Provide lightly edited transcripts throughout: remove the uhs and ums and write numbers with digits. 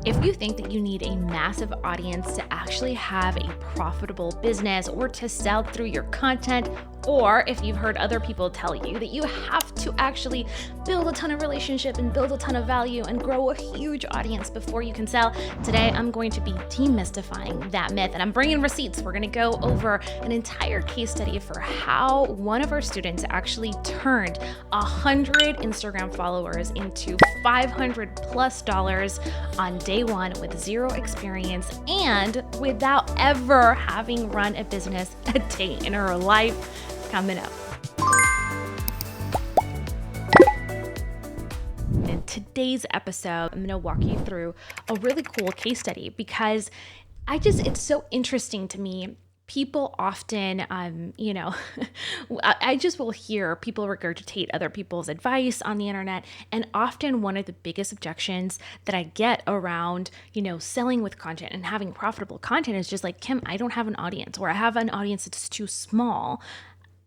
If you think that you need a massive audience to actually have a profitable business or to sell through your content, or if you've heard other people tell you that you have to actually build a ton of relationship and build a ton of value and grow a huge audience before you can sell, today I'm going to be demystifying that myth, and I'm bringing receipts. We're going to go over an entire case study for how one of our students actually turned 100 Instagram followers into $500+ on day one with zero experience and without ever having run a business a day in her life. Coming up. In today's episode, I'm going to walk you through a really cool case study because it's so interesting to me. People often, I just will hear people regurgitate other people's advice on the internet. And often one of the biggest objections that I get around, selling with content and having profitable content is just like, Kim, I don't have an audience, or I have an audience that's too small.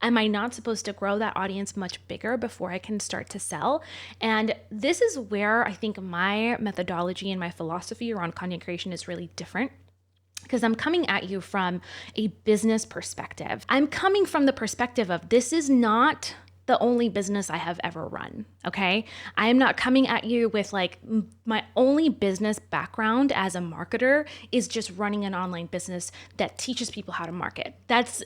Am I not supposed to grow that audience much bigger before I can start to sell? And this is where I think my methodology and my philosophy around content creation is really different, because I'm coming at you from a business perspective. I'm coming from the perspective of this is not the only business I have ever run, okay? I am not coming at you with like my only business background as a marketer is just running an online business that teaches people how to market. That's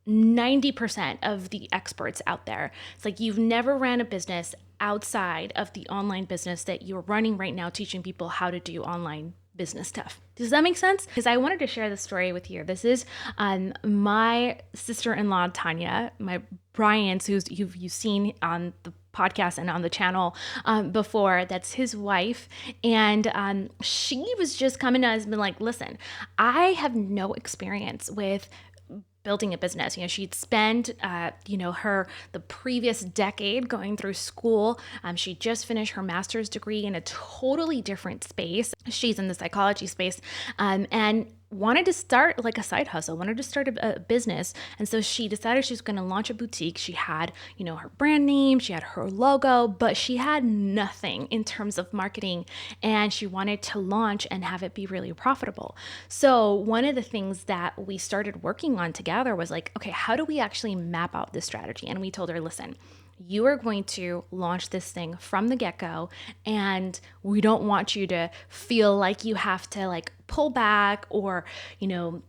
90% of the experts out there. It's like you've never ran a business outside of the online business that you're running right now, teaching people how to do online business stuff. Does that make sense? Because I wanted to share this story with you. This is my sister-in-law, Tanya, my Brian's, who you've seen on the podcast and on the channel before. That's his wife. And she was just coming to us and been like, listen, I have no experience with building a business. She'd spent, the previous decade going through school. She just finished her master's degree in a totally different space. She's in the psychology space, and wanted to start like a side hustle, wanted to start a business. And so she decided she was going to launch a boutique. She had, her brand name, she had her logo, but she had nothing in terms of marketing, and she wanted to launch and have it be really profitable. So one of the things that we started working on together was like, okay, how do we actually map out this strategy? And we told her, listen, you are going to launch this thing from the get-go, and we don't want you to feel like you have to like pull back or,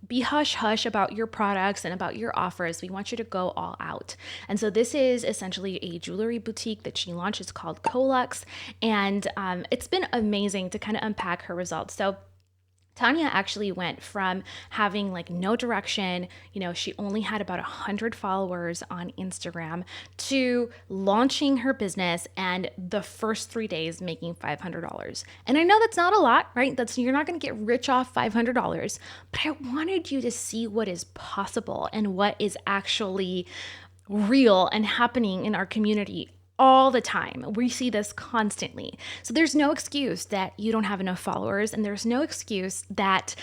be hush-hush about your products and about your offers. We want you to go all out. And so this is essentially a jewelry boutique that she launched. It's called Colux. And it's been amazing to kind of unpack her results. So Tanya actually went from having like no direction, she only had about 100 followers on Instagram, to launching her business and the first 3 days making $500. And I know that's not a lot, right? You're not going to get rich off $500, but I wanted you to see what is possible and what is actually real and happening in our community all the time. We see this constantly. So there's no excuse that you don't have enough followers, and there's no excuse that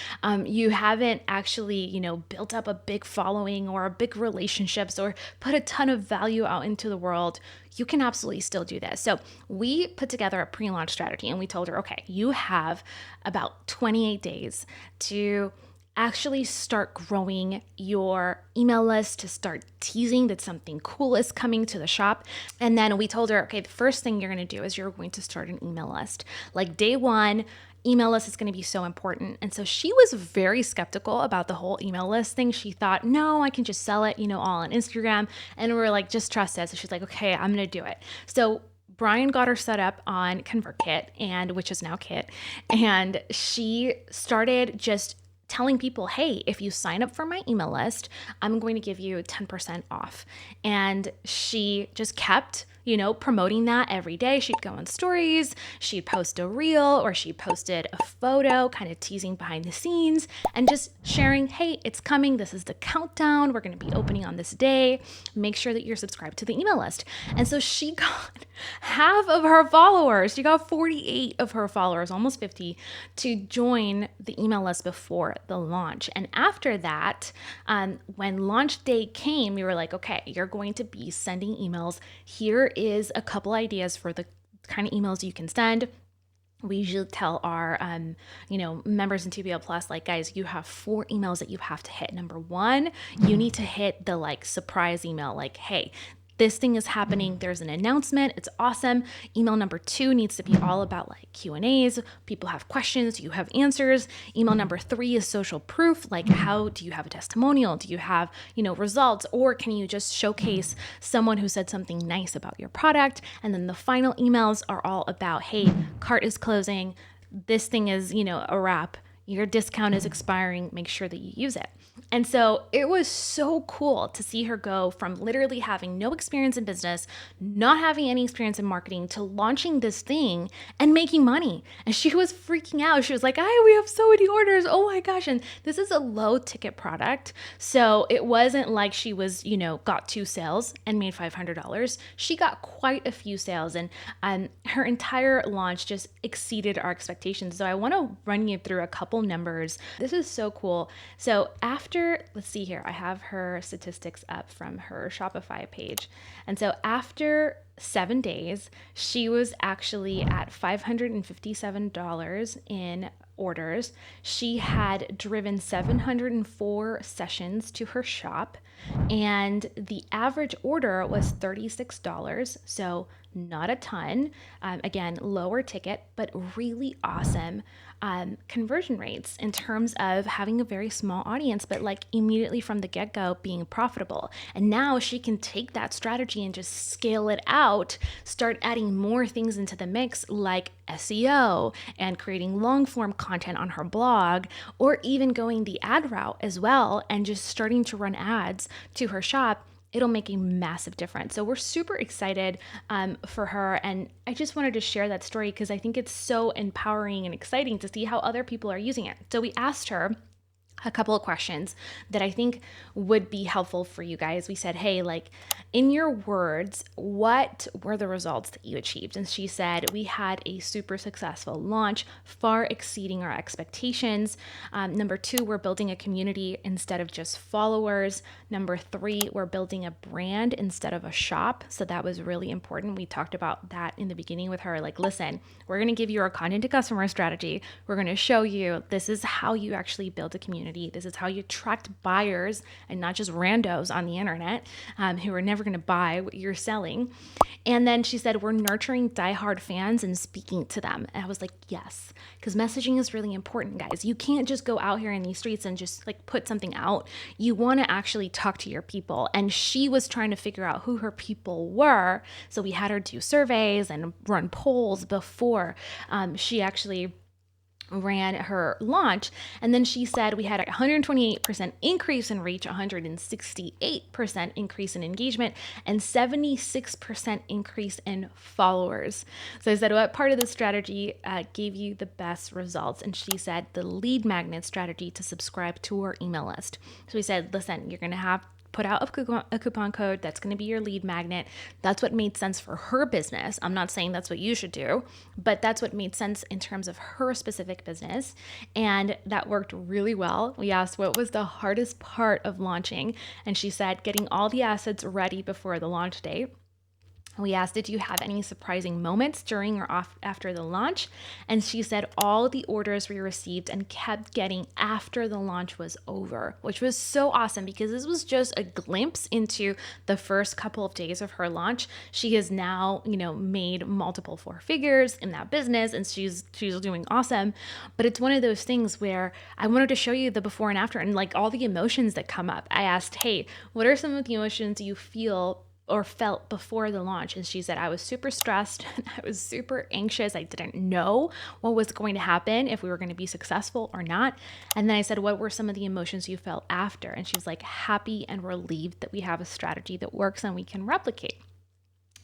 you haven't actually, built up a big following or a big relationships or put a ton of value out into the world. You can absolutely still do this. So we put together a pre-launch strategy, and we told her, okay, you have about 28 days to actually start growing your email list, to start teasing that something cool is coming to the shop. And then we told her, okay, the first thing you're going to do is you're going to start an email list. Like day one, email list is going to be so important. And so she was very skeptical about the whole email list thing. She thought, no, I can just sell it, all on Instagram. And we're like, just trust us. So she's like, okay, I'm going to do it. So Brian got her set up on ConvertKit, which is now Kit. And she started just telling people, hey, if you sign up for my email list, I'm going to give you 10% off. And she just kept, promoting that every day. She'd go on stories, she'd post a reel, or she posted a photo kind of teasing behind the scenes and just sharing, hey, it's coming. This is the countdown. We're going to be opening on this day. Make sure that you're subscribed to the email list. And so she got half of her followers. She got 48 of her followers, almost 50, to join the email list before the launch. And after that, when launch day came, we were like, okay, you're going to be sending emails. Here is a couple ideas for the kind of emails you can send. We usually tell our members in TBL Plus, like, guys, you have 4 emails that you have to hit. Number one, you need to hit the like surprise email, like, hey, this thing is happening, there's an announcement, it's awesome. Email number 2 needs to be all about like Q&As. People have questions, you have answers. Email number 3 is social proof, like, how do you have a testimonial, do you have results, or can you just showcase someone who said something nice about your product? And then the final emails are all about, hey, cart is closing, this thing is a wrap, your discount is expiring, make sure that you use it. And so it was so cool to see her go from literally having no experience in business, not having any experience in marketing, to launching this thing and making money. And she was freaking out. She was like, we have so many orders. Oh my gosh. And this is a low ticket product. So it wasn't like she was, got 2 sales and made $500. She got quite a few sales, and her entire launch just exceeded our expectations. So I want to run you through a couple numbers. This is so cool. So let's see here, I have her statistics up from her Shopify page. And so after 7 days, she was actually at $557 in orders. She had driven 704 sessions to her shop, and the average order was $36. So not a ton. Again, lower ticket, but really awesome conversion rates in terms of having a very small audience, but like immediately from the get-go being profitable. And now she can take that strategy and just scale it out, start adding more things into the mix, like SEO and creating long form content on her blog, or even going the ad route as well and just starting to run ads to her shop. It'll make a massive difference. So we're super excited for her. And I just wanted to share that story because I think it's so empowering and exciting to see how other people are using it. So we asked her a couple of questions that I think would be helpful for you guys. We said, hey, like, in your words, what were the results that you achieved? And she said, we had a super successful launch, far exceeding our expectations. Number 2, we're building a community instead of just followers. Number 3, we're building a brand instead of a shop. So that was really important. We talked about that in the beginning with her. Like, listen, we're going to give you our content to customer strategy. We're going to show you this is how you actually build a community. This is how you attract buyers and not just randos on the internet who are never going to buy what you're selling. And then she said, we're nurturing diehard fans and speaking to them. And I was like, yes, because messaging is really important, guys. You can't just go out here in these streets and just like put something out. You want to actually talk to your people. And she was trying to figure out who her people were. So we had her do surveys and run polls before she actually ran her launch. And then she said we had a 128% increase in reach, 168% increase in engagement, and 76% increase in followers. So I said, what part of the strategy gave you the best results? And she said the lead magnet strategy to subscribe to her email list. So we said, listen, you're going to put out a coupon code that's going to be your lead magnet. That's what made sense for her business. I'm not saying that's what you should do, but that's what made sense in terms of her specific business. And that worked really well. We asked what was the hardest part of launching, and she said getting all the assets ready before the launch date. We asked, did you have any surprising moments during or after the launch? And she said all the orders we received and kept getting after the launch was over, which was so awesome because this was just a glimpse into the first couple of days of her launch. She has now, made multiple 4 figures in that business, and she's doing awesome. But it's one of those things where I wanted to show you the before and after and like all the emotions that come up. I asked, hey, what are some of the emotions you feel or felt before the launch? And she said, I was super stressed. I was super anxious. I didn't know what was going to happen, if we were going to be successful or not. And then I said, what were some of the emotions you felt after? And she's like, happy and relieved that we have a strategy that works and we can replicate.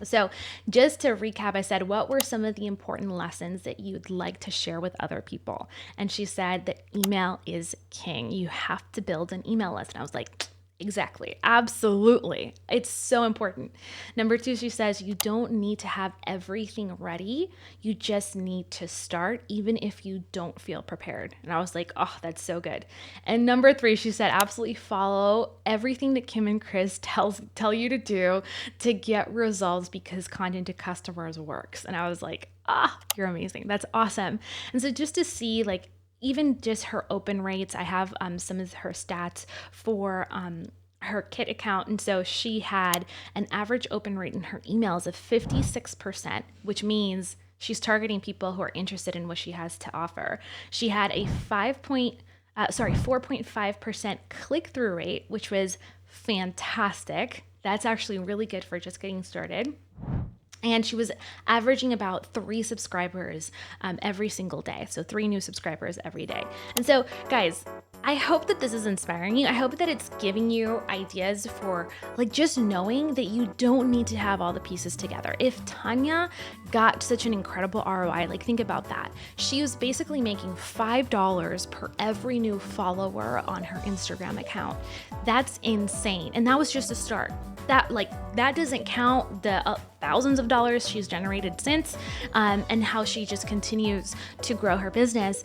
So just to recap, I said, what were some of the important lessons that you'd like to share with other people? And she said that email is king. You have to build an email list. And I was like, exactly. Absolutely. It's so important. Number 2, she says, you don't need to have everything ready. You just need to start, even if you don't feel prepared. And I was like, oh, that's so good. And number 3, she said, absolutely follow everything that Kim and Chris tell you to do to get results because content to customers works. And I was like, You're amazing. That's awesome. And so just to see like even just her open rates, I have some of her stats for her Kit account. And so she had an average open rate in her emails of 56%, which means she's targeting people who are interested in what she has to offer. She had a 4.5% click-through rate, which was fantastic. That's actually really good for just getting started. And she was averaging about 3 subscribers every single day. So 3 new subscribers every day. And so guys, I hope that this is inspiring you. I hope that it's giving you ideas for like just knowing that you don't need to have all the pieces together. If Tanya got such an incredible ROI, like think about that. She was basically making $5 per every new follower on her Instagram account. That's insane. And that was just a start. That doesn't count the thousands of dollars she's generated since, and how she just continues to grow her business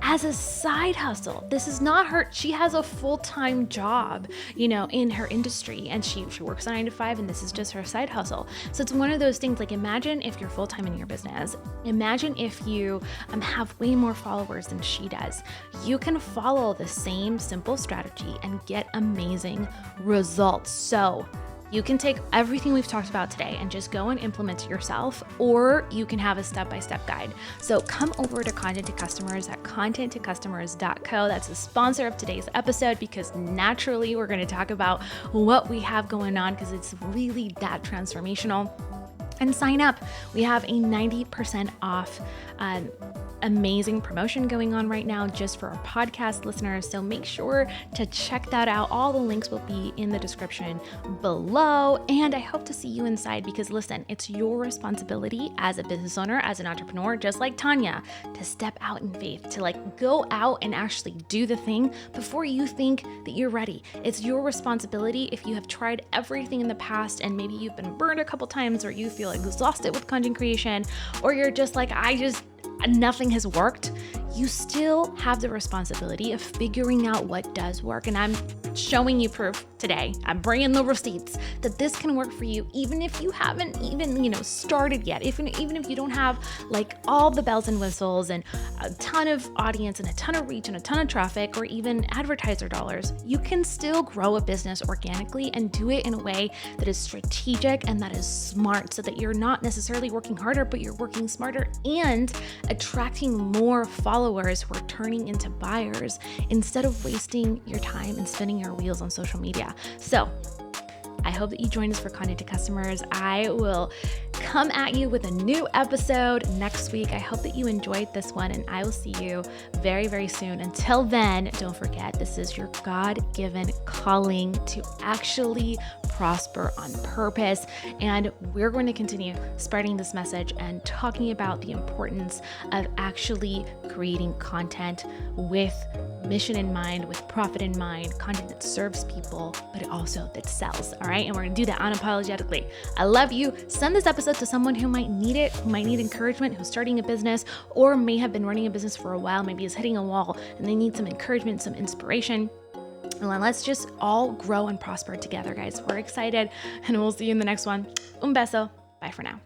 as a side hustle. This is not her. She has a full-time job, in her industry, and she works a 9 to 5, and this is just her side hustle. So it's one of those things, like imagine if you're full-time in your business. Imagine if you have way more followers than she does. You can follow the same simple strategy and get amazing results. So you can take everything we've talked about today and just go and implement it yourself, or you can have a step-by-step guide. So come over to Content to Customers at contenttocustomers.co. That's the sponsor of today's episode, because naturally we're going to talk about what we have going on, because it's really that transformational. And sign up. We have a 90% off amazing promotion going on right now just for our podcast listeners. So make sure to check that out. All the links will be in the description below. And I hope to see you inside, because listen, it's your responsibility as a business owner, as an entrepreneur, just like Tanya, to step out in faith, to like go out and actually do the thing before you think that you're ready. It's your responsibility. If you have tried everything in the past and maybe you've been burned a couple times, or you feel exhausted with content creation, or you're just like, nothing has worked, you still have the responsibility of figuring out what does work. And I'm showing you proof today. I'm bringing the receipts that this can work for you, even if you haven't even, started yet. Even if you don't have like all the bells and whistles and a ton of audience and a ton of reach and a ton of traffic, or even advertiser dollars, you can still grow a business organically and do it in a way that is strategic and that is smart, so that you're not necessarily working harder, but you're working smarter and attracting more followers who are turning into buyers, instead of wasting your time and spinning your wheels on social media. So I hope that you join us for Content to Customers. I will come at you with a new episode next week. I hope that you enjoyed this one, and I will see you very, very soon. Until then, don't forget, this is your God-given calling to actually prosper on purpose. And we're going to continue spreading this message and talking about the importance of actually creating content with mission in mind, with profit in mind, content that serves people, but also that sells. All right. And we're going to do that unapologetically. I love you. Send this episode to someone who might need it, who might need encouragement, who's starting a business, or may have been running a business for a while, maybe is hitting a wall and they need some encouragement, some inspiration. And let's just all grow and prosper together, guys. We're excited, and we'll see you in the next one. Un beso. Bye for now.